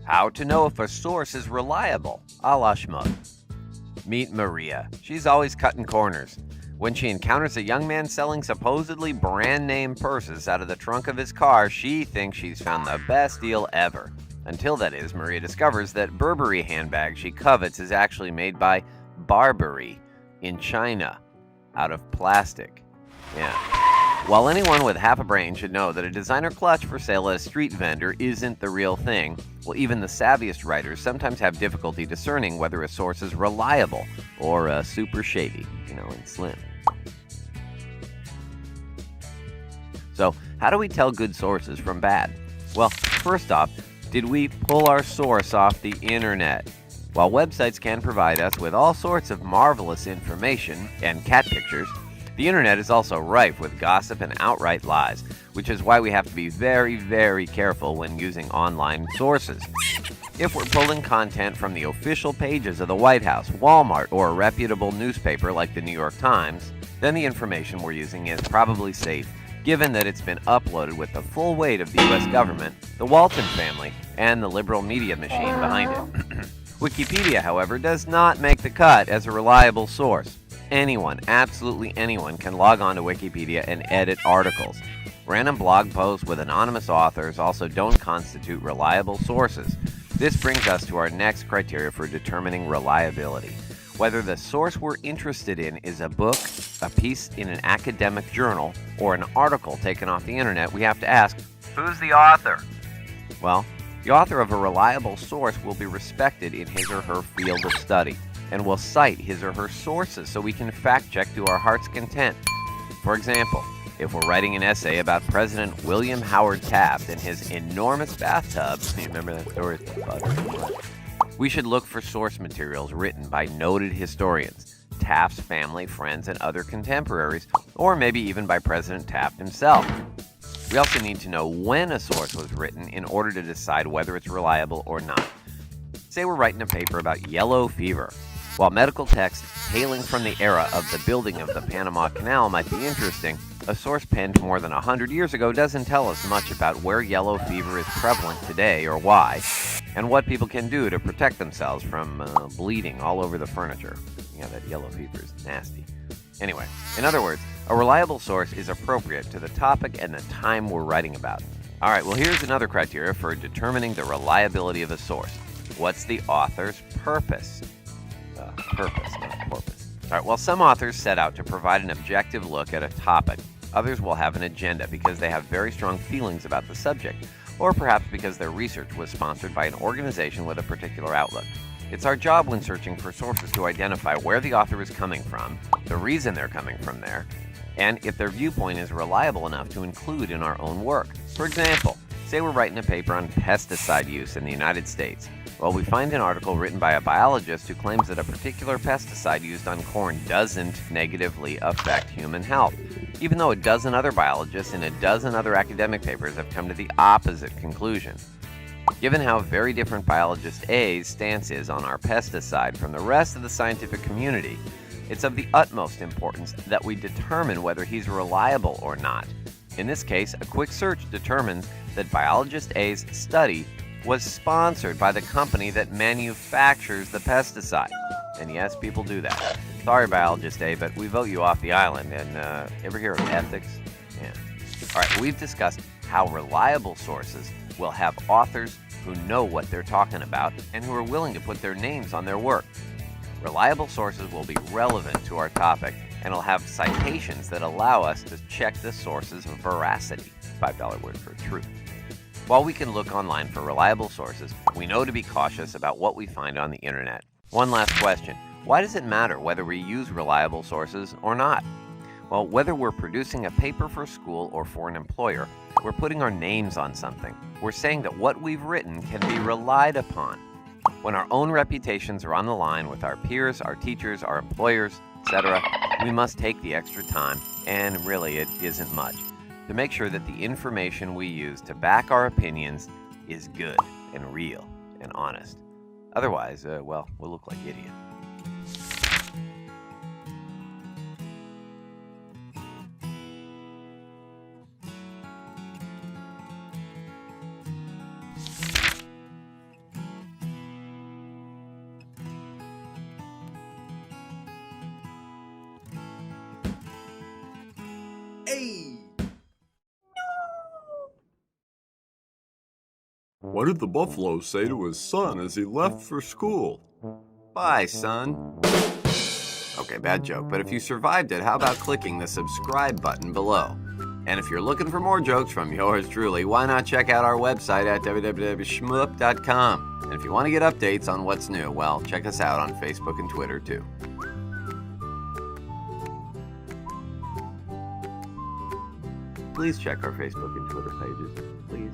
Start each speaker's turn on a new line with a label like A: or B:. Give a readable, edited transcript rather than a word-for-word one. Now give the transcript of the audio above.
A: How to know if a source is reliable, a la Schmuck. Meet Maria. She's always cutting corners. When she encounters a young man selling supposedly brand name purses out of the trunk of his car, she thinks she's found the best deal ever. Until that is, Maria discovers that Burberry handbag she covets is actually made by Barbary in China out of plastic. Yeah. While anyone with half a brain should know that a designer clutch for sale at a street vendor isn't the real thing, well, even the savviest writers sometimes have difficulty discerning whether a source is reliable or super shady, and slim. So, how do we tell good sources from bad? Well, first off, did we pull our source off the internet? While websites can provide us with all sorts of marvelous information and cat pictures, the internet is also rife with gossip and outright lies, which is why we have to be very, very careful when using online sources. If we're pulling content from the official pages of the White House, Walmart, or a reputable newspaper like the New York Times, then the information we're using is probably safe, given that it's been uploaded with the full weight of the U.S. government, the Walton family, and the liberal media machine behind it. Wikipedia, however, does not make the cut as a reliable source. Anyone, absolutely anyone, can log on to Wikipedia and edit articles. Random blog posts with anonymous authors also don't constitute reliable sources. This brings us to our next criteria for determining reliability. Whether the source we're interested in is a book, a piece in an academic journal, or an article taken off the internet, we have to ask, who's the author? Well, the author of a reliable source will be respected in his or her field of study, and will cite his or her sources so we can fact-check to our heart's content. For example, if we're writing an essay about President William Howard Taft and his enormous bathtub, you remember that story? We should look for source materials written by noted historians, Taft's family, friends, and other contemporaries, or maybe even by President Taft himself. We also need to know when a source was written in order to decide whether it's reliable or not. Say we're writing a paper about yellow fever. While medical text hailing from the era of the building of the Panama Canal might be interesting, a source penned more than 100 years ago doesn't tell us much about where yellow fever is prevalent today or why, and what people can do to protect themselves from bleeding all over the furniture. That yellow fever is nasty. Anyway, in other words, a reliable source is appropriate to the topic and the time we're writing about. Alright, well here's another criteria for determining the reliability of a source. What's the author's purpose? Purpose, not porpoise. Alright, well some authors set out to provide an objective look at a topic. Others will have an agenda because they have very strong feelings about the subject, or perhaps because their research was sponsored by an organization with a particular outlook. It's our job when searching for sources to identify where the author is coming from, the reason they're coming from there, and if their viewpoint is reliable enough to include in our own work. For example, say we're writing a paper on pesticide use in the United States. Well, we find an article written by a biologist who claims that a particular pesticide used on corn doesn't negatively affect human health, even though a dozen other biologists in a dozen other academic papers have come to the opposite conclusion. Given how very different biologist A's stance is on our pesticide from the rest of the scientific community, it's of the utmost importance that we determine whether he's reliable or not. In this case, a quick search determines that biologist A's study was sponsored by the company that manufactures the pesticide. And yes, people do that. Sorry, biologist A, but we vote you off the island. And ever hear of ethics? Yeah. All right, we've discussed how reliable sources will have authors who know what they're talking about and who are willing to put their names on their work. Reliable sources will be relevant to our topic and will have citations that allow us to check the source's veracity. $5 word for truth. While we can look online for reliable sources, we know to be cautious about what we find on the internet. One last question. Why does it matter whether we use reliable sources or not? Well, whether we're producing a paper for school or for an employer, we're putting our names on something. We're saying that what we've written can be relied upon. When our own reputations are on the line with our peers, our teachers, our employers, etc., we must take the extra time, and really it isn't much, to make sure that the information we use to back our opinions is good and real and honest. Otherwise, we'll look like idiots.
B: Hey!
C: What did the buffalo say to his son as he left for school?
A: Bye, son. Okay, bad joke, but if you survived it, how about clicking the subscribe button below? And if you're looking for more jokes from yours truly, why not check out our website at www.shmoop.com. And if you want to get updates on what's new, well, check us out on Facebook and Twitter too. Please check our Facebook and Twitter pages, please.